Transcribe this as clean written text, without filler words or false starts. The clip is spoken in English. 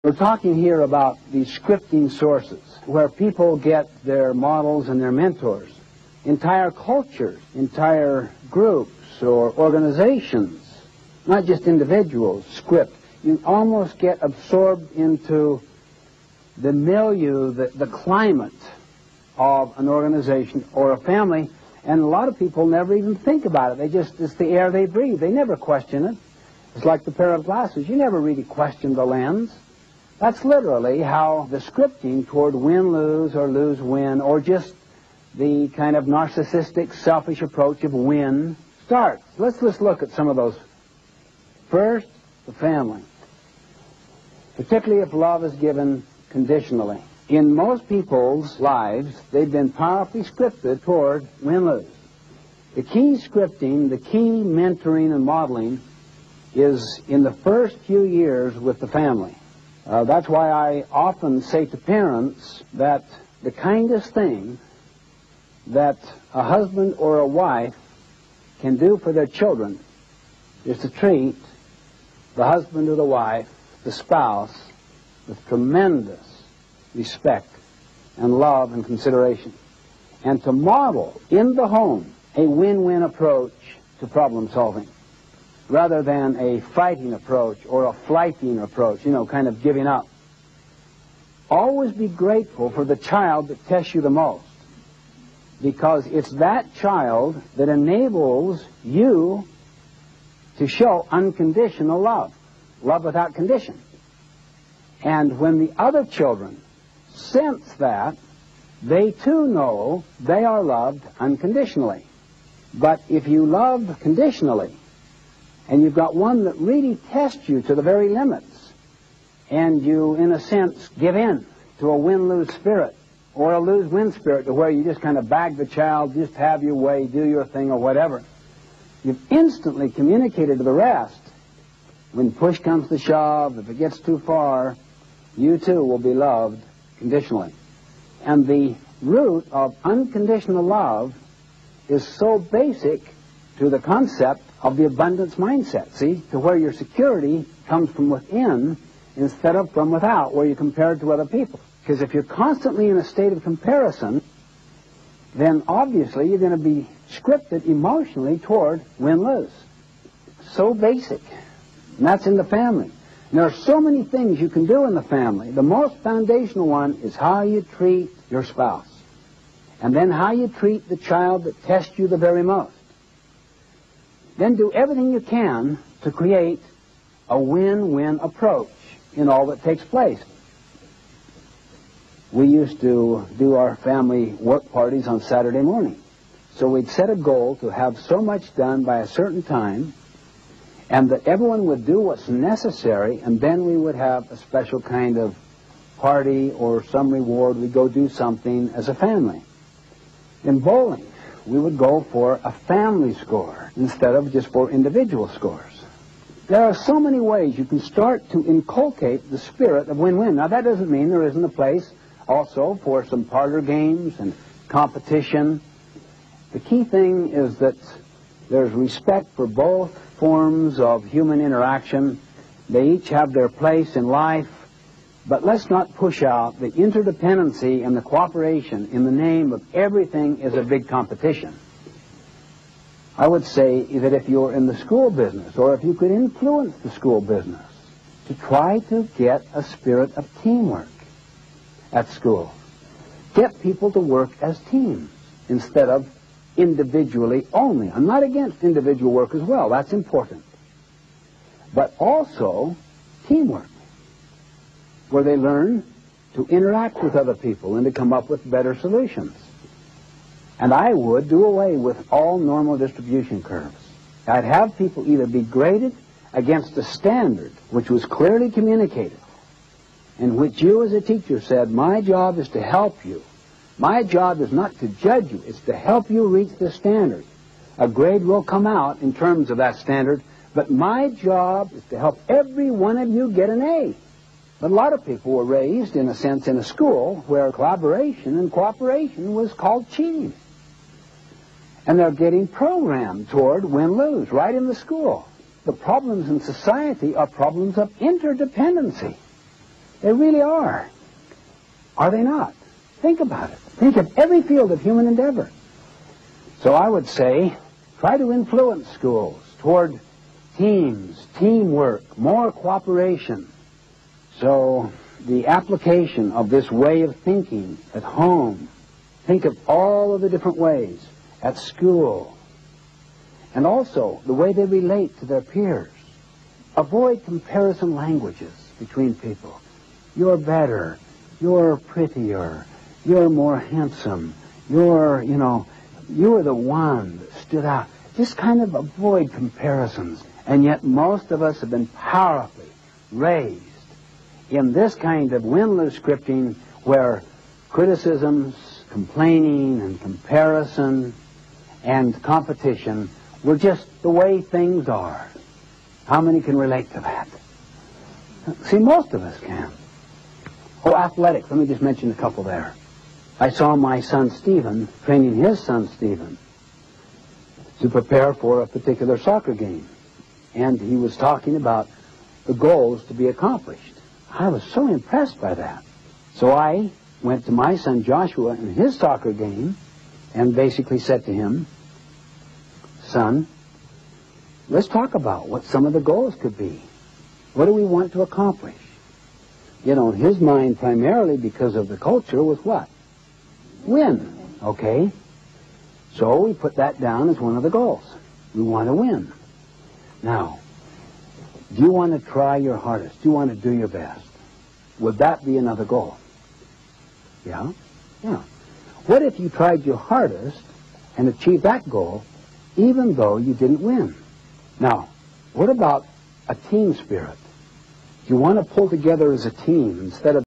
We're talking here about these scripting sources, where people get their models and their mentors. Entire cultures, entire groups or organizations, not just individuals, script. You almost get absorbed into the milieu, the climate of an organization or a family, and a lot of people never even think about it. It's the air they breathe. They never question it. It's like the pair of glasses. You never really question the lens. That's literally how the scripting toward win-lose or lose-win, or just the kind of narcissistic, selfish approach of win starts. Let's just look at some of those. First, the family. Particularly if love is given conditionally. In most people's lives, they've been powerfully scripted toward win-lose. The key scripting, the key mentoring and modeling is in the first few years with the family. That's why I often say to parents that the kindest thing that a husband or a wife can do for their children is to treat the husband or the wife, the spouse, with tremendous respect and love and consideration, and to model in the home a win-win approach to problem solving, rather than a fighting approach or a flighting approach, kind of giving up. Always be grateful for the child that tests you the most, because it's that child that enables you to show unconditional love, love without condition. And when the other children sense that, they too know they are loved unconditionally. But if you love conditionally, and you've got one that really tests you to the very limits, and you, in a sense, give in to a win-lose spirit or a lose-win spirit, to where you just kind of bag the child, just have your way, do your thing, or whatever, you've instantly communicated to the rest, when push comes to shove, if it gets too far, you too will be loved conditionally. And the root of unconditional love is so basic to the concept of the abundance mindset, see, to where your security comes from within instead of from without, where you compare it to other people. Because if you're constantly in a state of comparison, then obviously you're going to be scripted emotionally toward win-lose. So basic. And that's in the family. And there are so many things you can do in the family. The most foundational one is how you treat your spouse. And then how you treat the child that tests you the very most. Then do everything you can to create a win-win approach in all that takes place. We used to do our family work parties on Saturday morning. So we'd set a goal to have so much done by a certain time, and that everyone would do what's necessary, and then we would have a special kind of party or some reward. We'd go do something as a family. In bowling, we would go for a family score instead of just for individual scores. There are so many ways you can start to inculcate the spirit of win-win. Now, that doesn't mean there isn't a place also for some parlor games and competition. The key thing is that there's respect for both forms of human interaction. They each have their place in life, but let's not push out the interdependency and the cooperation in the name of everything is a big competition. I would say that if you're in the school business, or if you could influence the school business, to try to get a spirit of teamwork at school. Get people to work as teams instead of individually only. I'm not against individual work as well. That's important. But also teamwork, where they learn to interact with other people and to come up with better solutions. And I would do away with all normal distribution curves. I'd have people either be graded against a standard which was clearly communicated, in which you as a teacher said, my job is to help you. My job is not to judge you. It's to help you reach the standard. A grade will come out in terms of that standard, but my job is to help every one of you get an A. But a lot of people were raised, in a sense, in a school where collaboration and cooperation was called cheating. And they're getting programmed toward win-lose right in the school. The problems in society are problems of interdependency. They really are. Are they not? Think about it. Think of every field of human endeavor. So I would say, try to influence schools toward teams, teamwork, more cooperation. So the application of this way of thinking at home, think of all of the different ways at school, and also the way they relate to their peers. Avoid comparison languages between people. You're better, you're prettier, you're more handsome, you're the one that stood out. Just kind of avoid comparisons. And yet most of us have been powerfully raised in this kind of win-lose scripting where criticisms, complaining, and comparison and competition were just the way things are. How many can relate to that? See, most of us can. Oh, athletics. Let me just mention a couple there. I saw my son Stephen training his son Stephen to prepare for a particular soccer game. And he was talking about the goals to be accomplished. I was so impressed by that. So I went to my son Joshua in his soccer game and basically said to him, son, let's talk about what some of the goals could be. What do we want to accomplish? You know, in his mind, primarily because of the culture, was what? Win, okay? So we put that down as one of the goals. We want to win. Now, do you want to try your hardest? Do you want to do your best? Would that be another goal? Yeah? Yeah. What if you tried your hardest and achieved that goal even though you didn't win? Now, what about a team spirit? You want to pull together as a team instead of